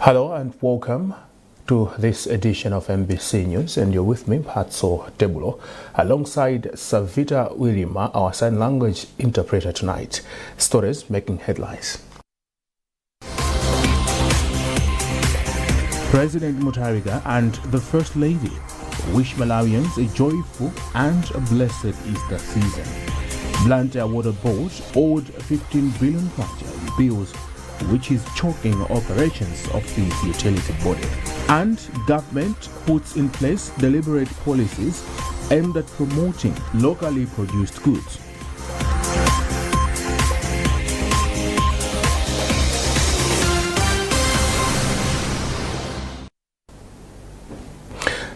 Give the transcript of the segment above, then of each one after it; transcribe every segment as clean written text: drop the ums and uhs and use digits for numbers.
Hello and welcome to this edition of MBC News, and you're with me, Patso Debulo, alongside Savita Wirima, our sign language interpreter tonight. Stories making headlines. President Mutharika and the First Lady wish Malawians a joyful and a blessed Easter season. Blantyre Water Board owed 15 billion kwacha in bills, which is choking operations of this utility body. And government puts in place deliberate policies aimed at promoting locally produced goods.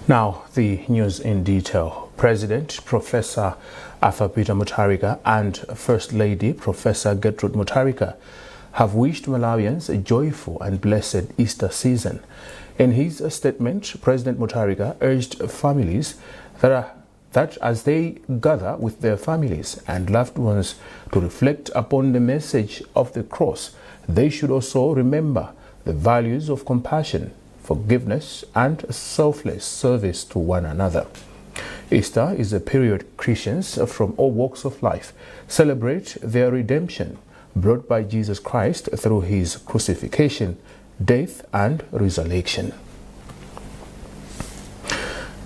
Now, the news in detail. President Professor Peter Mutharika and First Lady Professor Gertrude Mutharika have wished Malawians a joyful and blessed Easter season. In his statement, President Mutharika urged families that as they gather with their families and loved ones to reflect upon the message of the cross, they should also remember the values of compassion, forgiveness, and selfless service to one another. Easter is a period Christians from all walks of life celebrate their redemption brought by Jesus Christ through his crucifixion, death, and resurrection.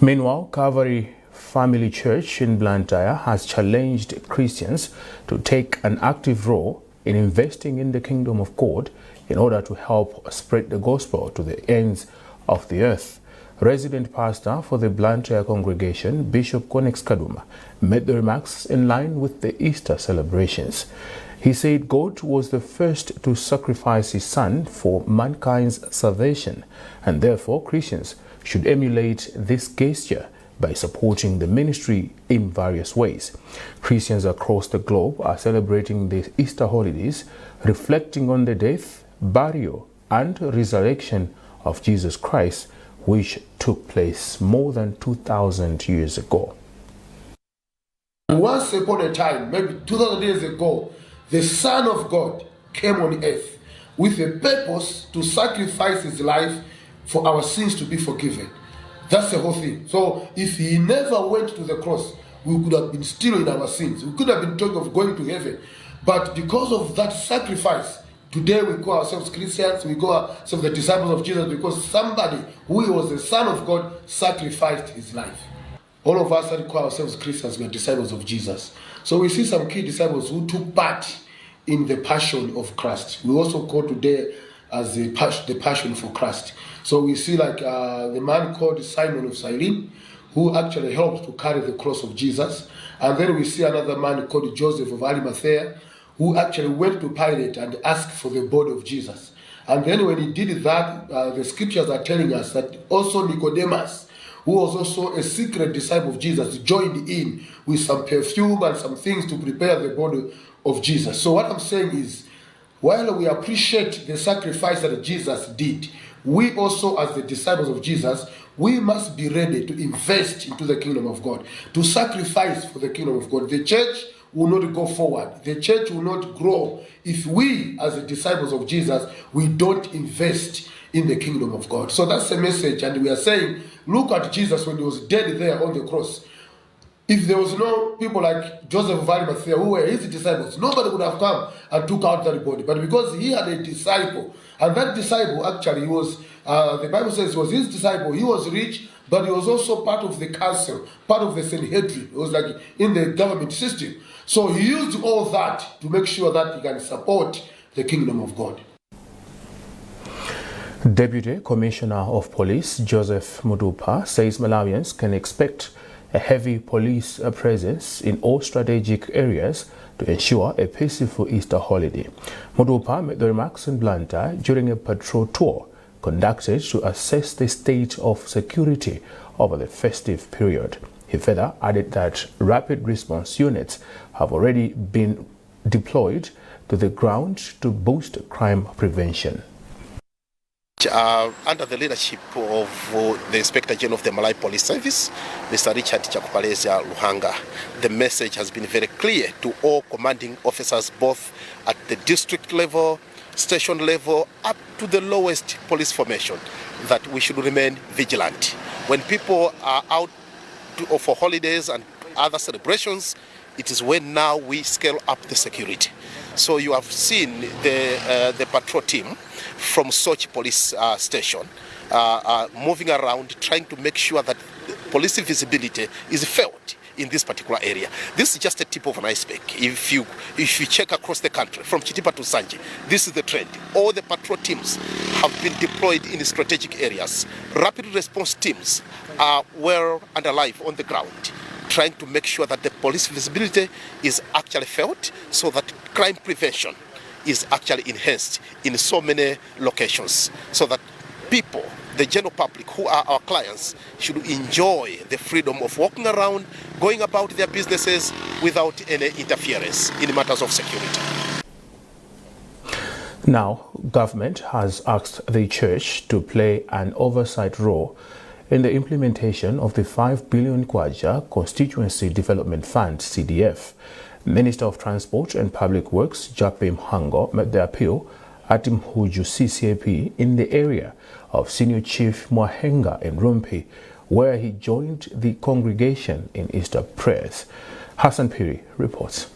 Meanwhile, Calvary Family Church in Blantyre has challenged Christians to take an active role in investing in the kingdom of God in order to help spread the gospel to the ends of the earth. Resident pastor for the Blantyre congregation, Bishop Konex Kaduma, made the remarks in line with the Easter celebrations. He said God was the first to sacrifice his son for mankind's salvation, and therefore Christians should emulate this gesture by supporting the ministry in various ways. Christians across the globe are celebrating the Easter holidays, reflecting on the death, burial, and resurrection of Jesus Christ, which took place more than 2,000 years ago. Once upon a time, maybe 2,000 years ago, the Son of God came on earth with a purpose to sacrifice his life for our sins to be forgiven. That's the whole thing. So if he never went to the cross, we could have been still in our sins. We could have been talking of going to heaven. But because of that sacrifice, today we call ourselves Christians, we call ourselves the disciples of Jesus, because somebody who was the Son of God sacrificed his life. All of us that call ourselves Christians, we are disciples of Jesus. So we see some key disciples who took part in the passion of Christ. We also call today as the passion for Christ. So we see like the man called Simon of Cyrene, who actually helped to carry the cross of Jesus. And then we see another man called Joseph of Arimathea, who actually went to Pilate and asked for the body of Jesus. And then when he did that, the scriptures are telling us that also Nicodemus, who was also a secret disciple of Jesus, joined in with some perfume and some things to prepare the body of Jesus. So what I'm saying is, while we appreciate the sacrifice that Jesus did, we also, as the disciples of Jesus, we must be ready to invest into the kingdom of God, to sacrifice for the kingdom of God. The church will not go forward. The church will not grow if we, as the disciples of Jesus, we don't invest in the kingdom of God. So that's the message, and we are saying, look at Jesus when he was dead there on the cross. If there was no people like Joseph of Arimathea who were his disciples, nobody would have come and took out that body. But because he had a disciple, and that disciple actually was, the Bible says was his disciple, he was rich, but he was also part of the council, part of the Sanhedrin. It was like in the government system. So he used all that to make sure that he can support the kingdom of God. Deputy Commissioner of Police Joseph Mudupa says Malawians can expect a heavy police presence in all strategic areas to ensure a peaceful Easter holiday. Mudupa made the remarks in Blantyre during a patrol tour conducted to assess the state of security over the festive period. He further added that rapid response units have already been deployed to the ground to boost crime prevention. Under the leadership of the Inspector General of the Malawi Police Service, Mr. Richard Chakupalezia Luhanga, the message has been very clear to all commanding officers, both at the district level, station level up to the lowest police formation, that we should remain vigilant. When people are out for holidays and other celebrations, it is when now we scale up the security. So you have seen the patrol team from Sochi police station moving around, trying to make sure that police visibility is felt in this particular area. This is just a tip of an iceberg. If you check across the country, from Chitipa to Sanje, this is the trend. All the patrol teams have been deployed in strategic areas. Rapid response teams are well and alive on the ground, trying to make sure that the police visibility is actually felt, so that crime prevention is actually enhanced in so many locations, so that people, the general public who are our clients, should enjoy the freedom of walking around, going about their businesses without any interference in matters of security. Now, government has asked the church to play an oversight role in the implementation of the 5 billion kwacha Constituency Development Fund, CDF. Minister of Transport and Public Works, Japim Hango, made the appeal at Mhuju CCAP in the area of Senior Chief Mwahenga in Rumpi, where he joined the congregation in Easter prayers. Hassan Piri reports.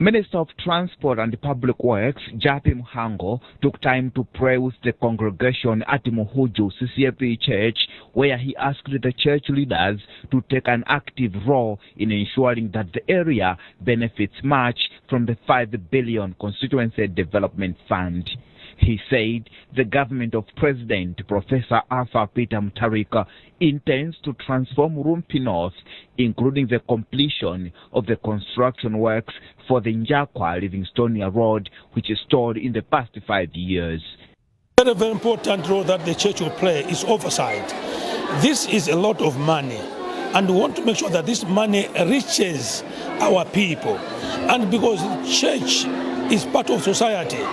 Minister of Transport and Public Works, Japim Hango, took time to pray with the congregation at Mhuju CCAP Church, where he asked the church leaders to take an active role in ensuring that the area benefits much from the 5 billion Constituency Development Fund. He said the government of President Professor Arthur Peter Mutharika intends to transform Rumpi North, including the completion of the construction works for the Njakwa Livingstonia Road, which is stalled in the past 5 years. Very, very important role that the church will play is oversight. This is a lot of money, and we want to make sure that this money reaches our people. And because the church is part of society,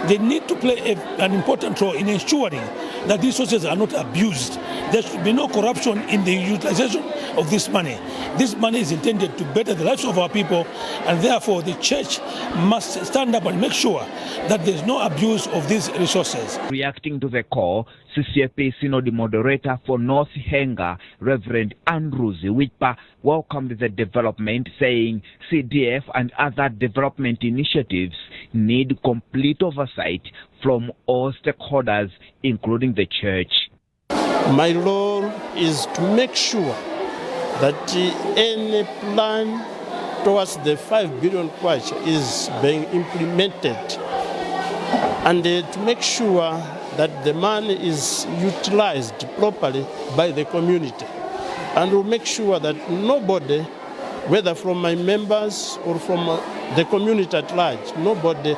they need to play an important role in ensuring that these resources are not abused. There should be no corruption in the utilization of this money. This money is intended to better the lives of our people, and therefore the church must stand up and make sure that there is no abuse of these resources. Reacting to the call, CCAP Synod Moderator for North Henga, Reverend Andrew Ziwipa, welcomed the development, saying CDF and other development initiatives need complete oversight from all stakeholders, including the church. My role is to make sure that any plan towards the 5 billion kwacha is being implemented, and to make sure that the money is utilized properly by the community, and to make sure that nobody, whether from my members or from the community at large, nobody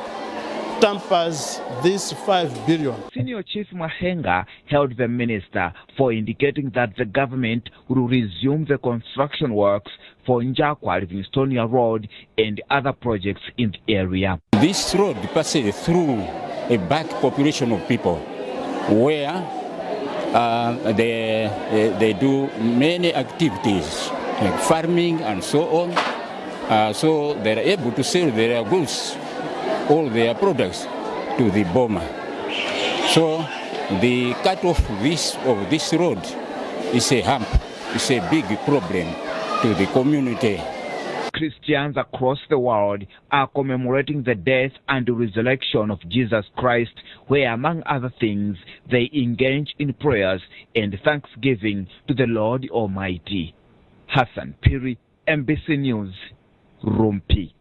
tampers this 5 billion. Senior Chief Mwahenga held the minister for indicating that the government will resume the construction works for Njakwa Livingstonia Road and other projects in the area. This road passes through a back population of people where they do many activities like farming and so on. So they're able to sell their goods, all their products, to the Boma. So the cut off of this road is a hump, it's a big problem to the community. Christians across the world are commemorating the death and resurrection of Jesus Christ, where among other things they engage in prayers and thanksgiving to the Lord Almighty. Hassan Piri, MBC News, Rumpi.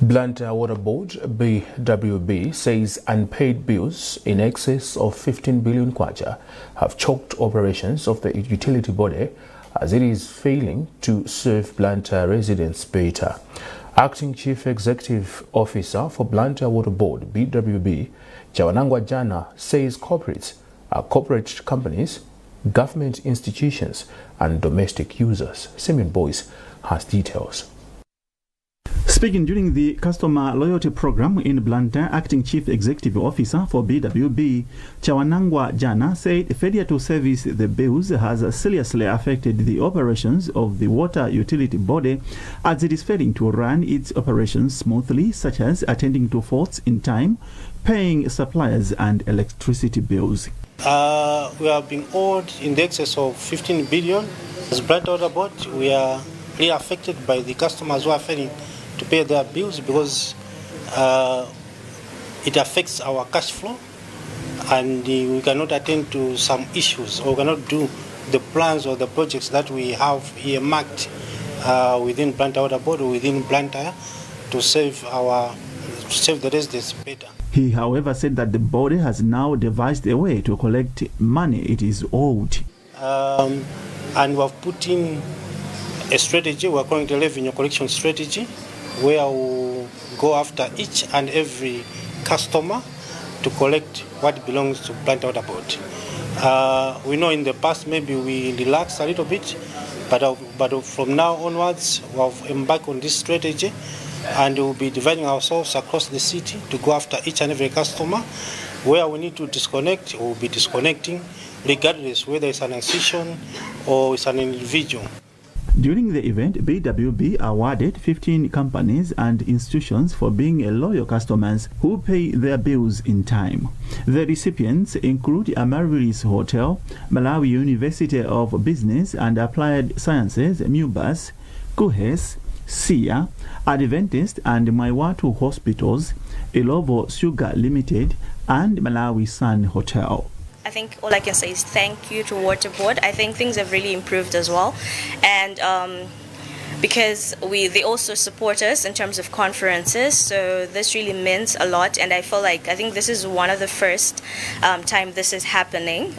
Blantyre Water Board, BWB, says unpaid bills in excess of 15 billion kwacha have choked operations of the utility body as it is failing to serve Blantyre residents better. Acting Chief Executive Officer for Blantyre Water Board, BWB, Jawanangwa Jana, says corporates are corporate companies, government institutions and domestic users. Simeon Boyce has details. Speaking during the Customer Loyalty Program in Blantyre, Acting Chief Executive Officer for BWB, Chawanangwa Jana, said failure to service the bills has seriously affected the operations of the water utility body, as it is failing to run its operations smoothly, such as attending to faults in time, paying suppliers and electricity bills. We have been owed in the excess of 15 billion. As Blantyre Water Board, we are really affected by the customers who are failing to pay their bills because it affects our cash flow, and we cannot attend to some issues, or cannot do the plans or the projects that we have earmarked within Blantyre Water Board or within Blantyre to save the residents better. He, however, said that the body has now devised a way to collect money it is owed. And we have put in a strategy, we are calling it a revenue collection strategy, where we go after each and every customer to collect what belongs to Blantyre Water Board. We know in the past maybe we relaxed a little bit, but from now onwards we have embarked on this strategy, and we'll be dividing ourselves across the city to go after each and every customer. Where we need to disconnect, we'll be disconnecting, regardless whether it's an institution or it's an individual. During the event, BWB awarded 15 companies and institutions for being loyal customers who pay their bills in time. The recipients include Amaryllis Hotel, Malawi University of Business and Applied Sciences, MUBAS, KUHES, SIA, Adventist and Maiwatu Hospitals, Ilovo Sugar Limited, and Malawi Sun Hotel. I think all I can say is thank you to Water Board. I think things have really improved as well, and because they also support us in terms of conferences, so this really means a lot. And I think this is one of the first time this is happening,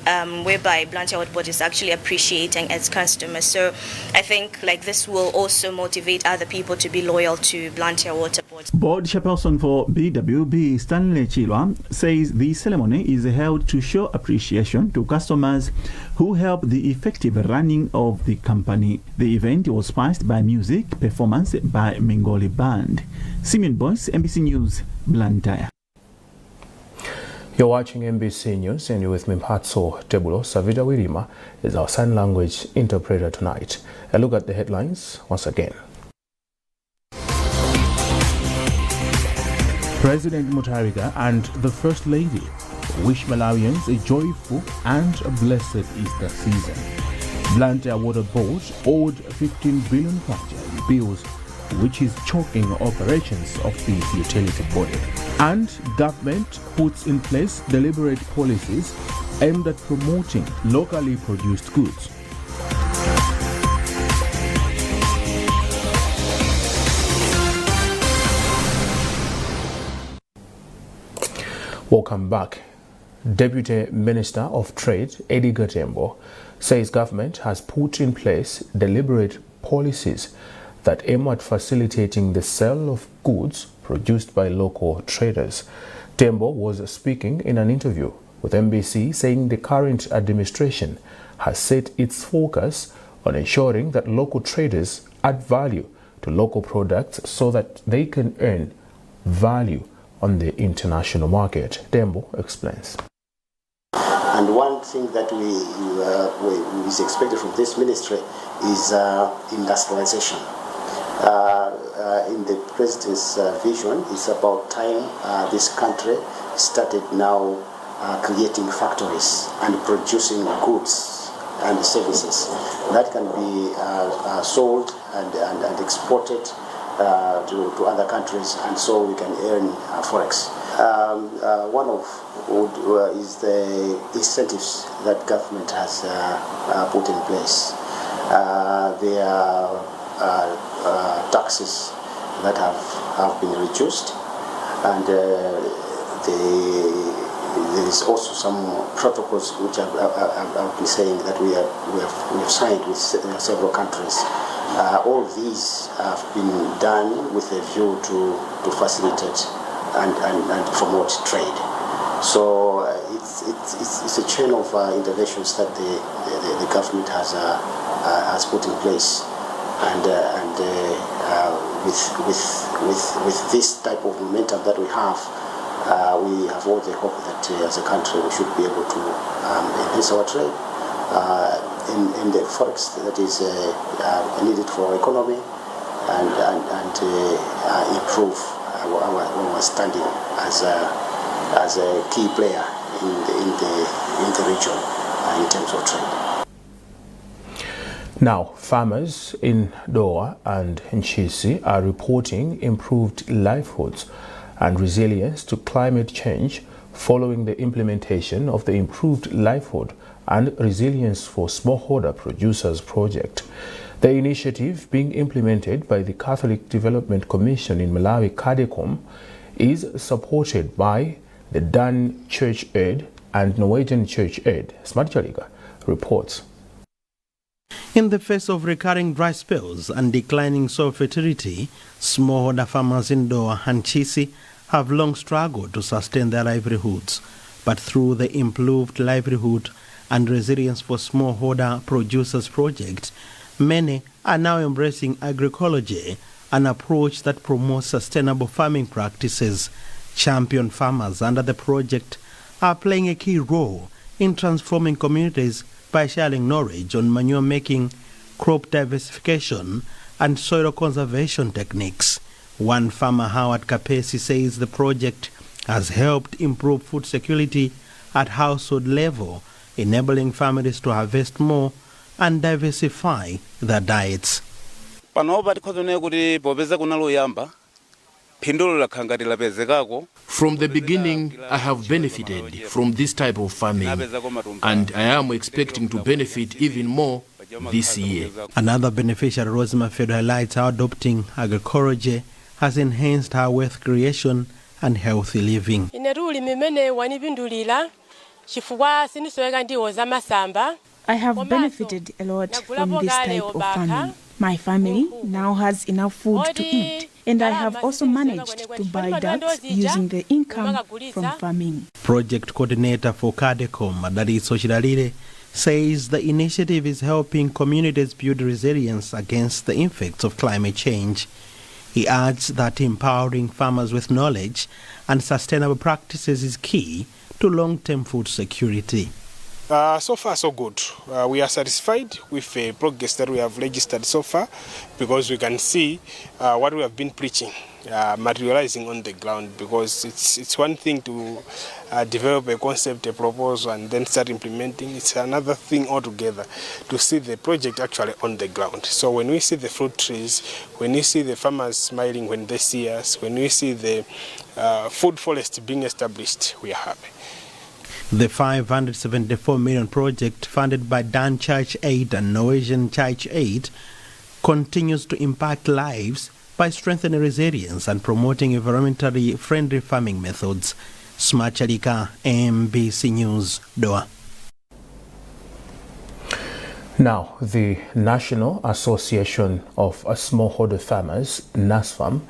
whereby Blantyre Water Board is actually appreciating its customers. So I think this will also motivate other people to be loyal to Blantyre Water Board. Board chairperson for BWB, Stanley Chilwa, says the ceremony is held to show appreciation to customers who help the effective running of the company. The event was spiced by music performance by Mingoli Band. Simeon Boyce, NBC News, Blantyre. You're watching NBC News and you're with me, Mphatso Tebulo. Savita Wirima is our sign language interpreter tonight. A look at the headlines once again. President Mutharika and the First Lady wish Malawians a joyful and a blessed Easter season. Blantyre Water Board owed 15 billion kwacha in bills, which is choking operations of the utility body. And government puts in place deliberate policies aimed at promoting locally produced goods. Welcome back. Deputy Minister of Trade, Eddie Gatembo, says government has put in place deliberate policies that aim at facilitating the sale of goods produced by local traders. Tembo was speaking in an interview with NBC, saying the current administration has set its focus on ensuring that local traders add value to local products so that they can earn value on the international market. Tembo explains. And one thing that is expected from this ministry is industrialization. In the president's vision, it's about time this country started now creating factories and producing goods and services that can be sold and exported to other countries, and so we can earn forex. One of is the incentives that government has put in place. There are taxes that have been reduced, and there is also some protocols which I've been saying that we have signed with several countries. All these have been done with a view to facilitate and promote trade. So it's a chain of interventions that the government has put in place, and with this type of momentum that we have all the hope that as a country we should be able to enhance our trade in the forex that is needed for our economy and improve our standing as a key player in the region in terms of trade. Now, farmers in Doha and Nkhani are reporting improved livelihoods and resilience to climate change following the implementation of the Improved Livelihood and Resilience for Smallholder Producers project. The initiative, being implemented by the Catholic Development Commission in Malawi, CADECOM, is supported by the Dan Church Aid and Norwegian Church Aid. Smart Jaliga reports. In the face of recurring dry spells and declining soil fertility, smallholder farmers in Doha and Nkhani have long struggled to sustain their livelihoods. But through the Improved Livelihood and Resilience for Smallholder Producers project, many are now embracing agroecology, an approach that promotes sustainable farming practices. Champion farmers under the project are playing a key role in transforming communities by sharing knowledge on manure making, crop diversification, and soil conservation techniques. One farmer, Howard Kapesi, says the project has helped improve food security at household level, enabling families to harvest more and diversify their diets. From the beginning, I have benefited from this type of farming, and I am expecting to benefit even more this year. Another beneficiary, Rosemary Field, highlights how adopting agroecology has enhanced her wealth creation and healthy living. I have benefited a lot from this type of farming. My family now has enough food to eat, and I have also managed to buy ducks using the income from farming. Project coordinator for CADECOM, Madariso Shiralire, says the initiative is helping communities build resilience against the effects of climate change. He adds that empowering farmers with knowledge and sustainable practices is key to long-term food security. So far, so good. We are satisfied with the progress that we have registered so far, because we can see what we have been preaching materializing on the ground. Because it's one thing to develop a concept, a proposal, and then start implementing. It's another thing altogether to see the project actually on the ground. So when we see the fruit trees, when we see the farmers smiling when they see us, when we see the food forest being established, we are happy. The 574 million project, funded by Dan Church Aid and Norwegian Church Aid, continues to impact lives by strengthening resilience and promoting environmentally friendly farming methods. Smart Chalika, MBC News, Doha. Now, the National Association of Smallholder Farmers, NASFAM,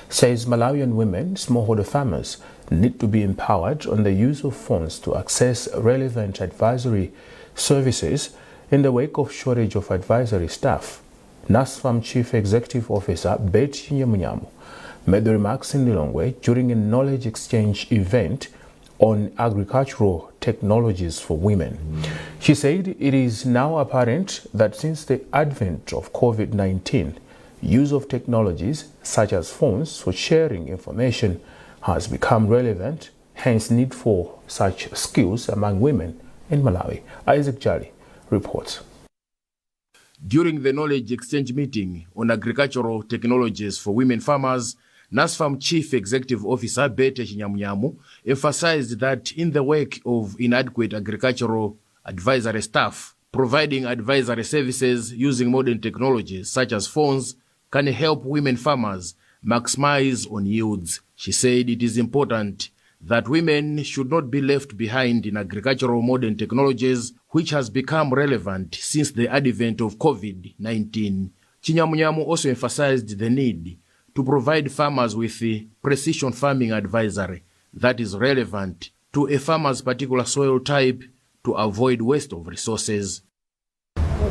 says Malawian women smallholder farmers need to be empowered on the use of funds to access relevant advisory services in the wake of shortage of advisory staff. NASFAM Chief Executive Officer Betty Nyamunyamu made the remarks in Lilongwe during a knowledge exchange event on agricultural technologies for women. She said it is now apparent that since the advent of COVID-19, use of technologies such as phones for sharing information has become relevant, hence need for such skills among women in Malawi. Isaac Jali reports. During the knowledge exchange meeting on agricultural technologies for women farmers, NASFAM Chief Executive Officer Bete Nyamunyamu emphasized that in the wake of inadequate agricultural advisory staff, providing advisory services using modern technologies such as phones can help women farmers maximize on yields. She said it is important that women should not be left behind in agricultural modern technologies, which has become relevant since the advent of COVID-19. Nyamunyamu also emphasized the need to provide farmers with the precision farming advisory that is relevant to a farmer's particular soil type to avoid waste of resources.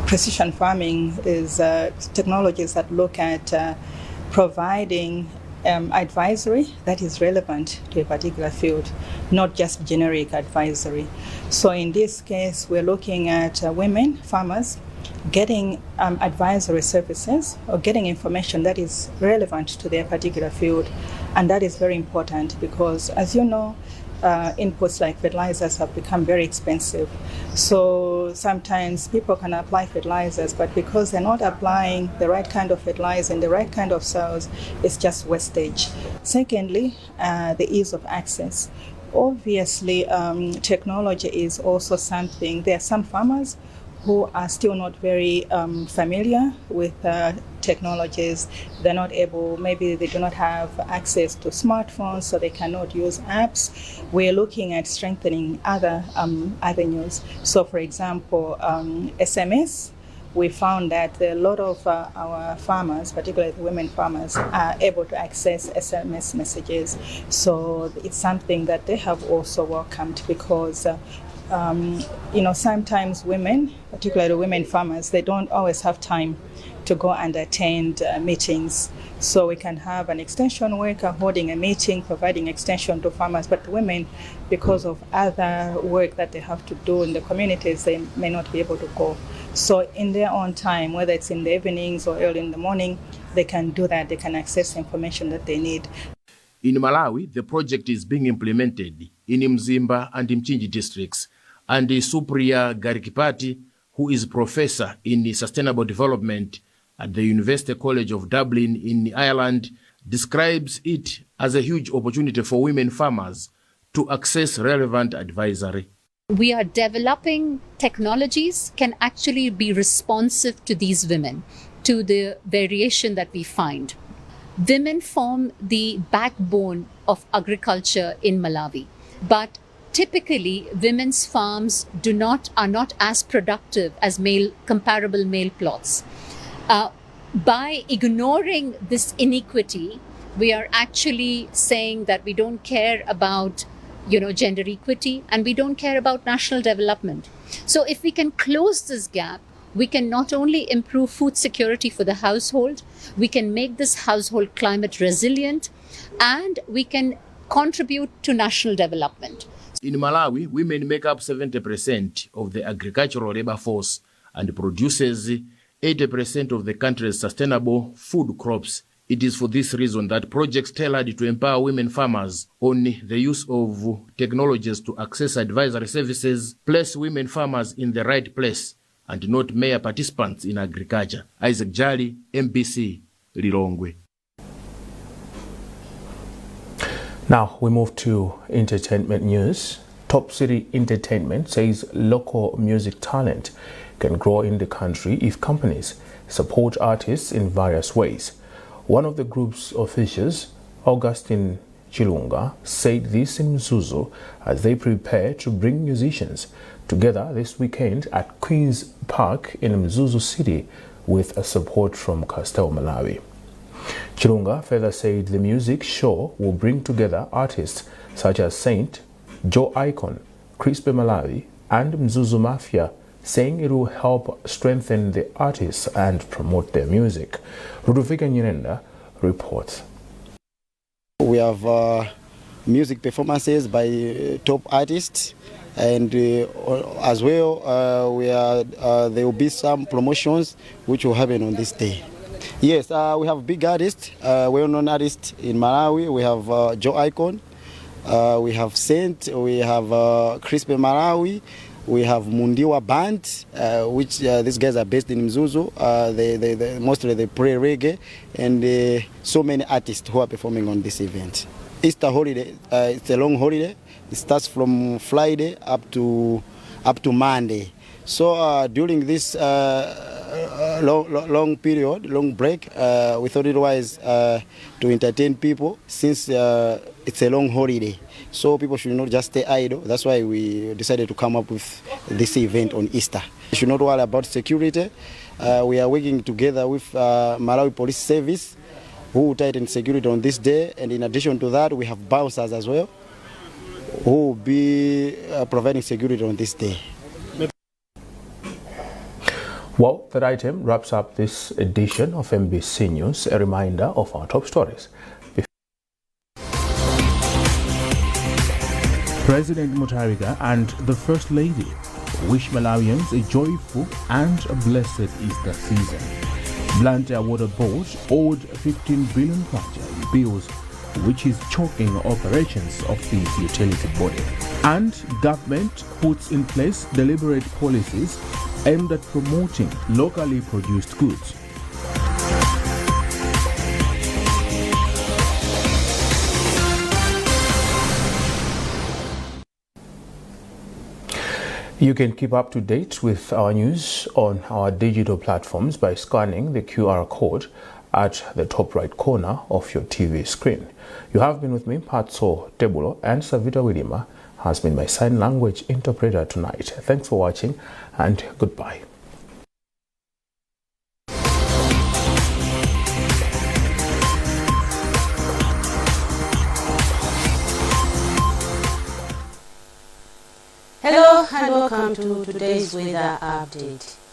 Precision farming is technologies that look at providing advisory that is relevant to a particular field, not just generic advisory. So in this case, we're looking at women farmers getting advisory services or getting information that is relevant to their particular field. And that is very important because, as you know, inputs like fertilizers have become very expensive. So sometimes people can apply fertilizers, but because they're not applying the right kind of fertilizer in the right kind of soils, it's just wastage. Secondly, the ease of access. Obviously, technology is also something. There are some farmers who are still not very familiar with technologies. They're not able, maybe they do not have access to smartphones, so they cannot use apps. We're looking at strengthening other avenues. So for example, SMS, we found that a lot of our farmers, particularly the women farmers, are able to access SMS messages. So it's something that they have also welcomed because sometimes women, particularly women farmers, they don't always have time to go and attend meetings. So we can have an extension worker holding a meeting, providing extension to farmers, but women, because of other work that they have to do in the communities, they may not be able to go. So in their own time, whether it's in the evenings or early in the morning, they can do that. They can access information that they need. In Malawi, the project is being implemented in Mzimba and Mchinji districts, and Supriya Garikipati, who is professor in sustainable development at the University College of Dublin in Ireland, describes it as a huge opportunity for women farmers to access relevant advisory. We are developing technologies can actually be responsive to these women, to the variation that we find. Women form the backbone of agriculture in Malawi, but typically women's farms are not as productive as comparable male plots. By ignoring this inequity, we are actually saying that we don't care about gender equity, and we don't care about national development. So if we can close this gap, we can not only improve food security for the household, we can make this household climate resilient, and we can contribute to national development. In Malawi, women make up 70% of the agricultural labor force and produces 80% of the country's sustainable food crops. It is for this reason that projects tailored to empower women farmers on the use of technologies to access advisory services place women farmers in the right place and not mere participants in agriculture. Isaac Jali, MBC, Lilongwe. Now we move to entertainment news. Top City Entertainment says local music talent can grow in the country if companies support artists in various ways. One of the group's officials, Augustine Chilunga, said this in Mzuzu as they prepare to bring musicians together this weekend at Queen's Park in Mzuzu City with support from Castel Malawi. Chilunga further said the music show will bring together artists such as Saint, Joe Icon, Crispe Malawi, and Mzuzu Mafia, saying it will help strengthen the artists and promote their music. Rudovika Nyirenda reports. We have music performances by top artists, and as well there will be some promotions which will happen on this day. Yes, we have big artists, well-known artists in Malawi. We have Joe Icon, we have Saint, we have Crispe Malawi, we have Mundiwa Band, which these guys are based in Mzuzu. They mostly they play reggae, and so many artists who are performing on this event. Easter holiday, it's a long holiday. It starts from Friday up to Monday. So during this long period, long break, we thought it wise to entertain people since it's a long holiday. So people should not just stay idle. That's why we decided to come up with this event on Easter. You should not worry about security. We are working together with Malawi Police Service, who will tighten security on this day. And in addition to that, we have bouncers as well, who will be providing security on this day. Well, that item wraps up this edition of MBC News. A reminder of our top stories. President Mutharika and the First Lady wish Malawians a joyful and a blessed Easter season. Blantyre Water Board owed 15 billion kwacha in bills, which is choking operations of this utility body. And government puts in place deliberate policies aimed at promoting locally produced goods. You can keep up to date with our news on our digital platforms by scanning the QR code at the top right corner of your TV screen. You have been with me, Patso Tebulo, and Savita Widima has been my sign language interpreter tonight. Thanks for watching and goodbye. Hello and welcome to today's weather update.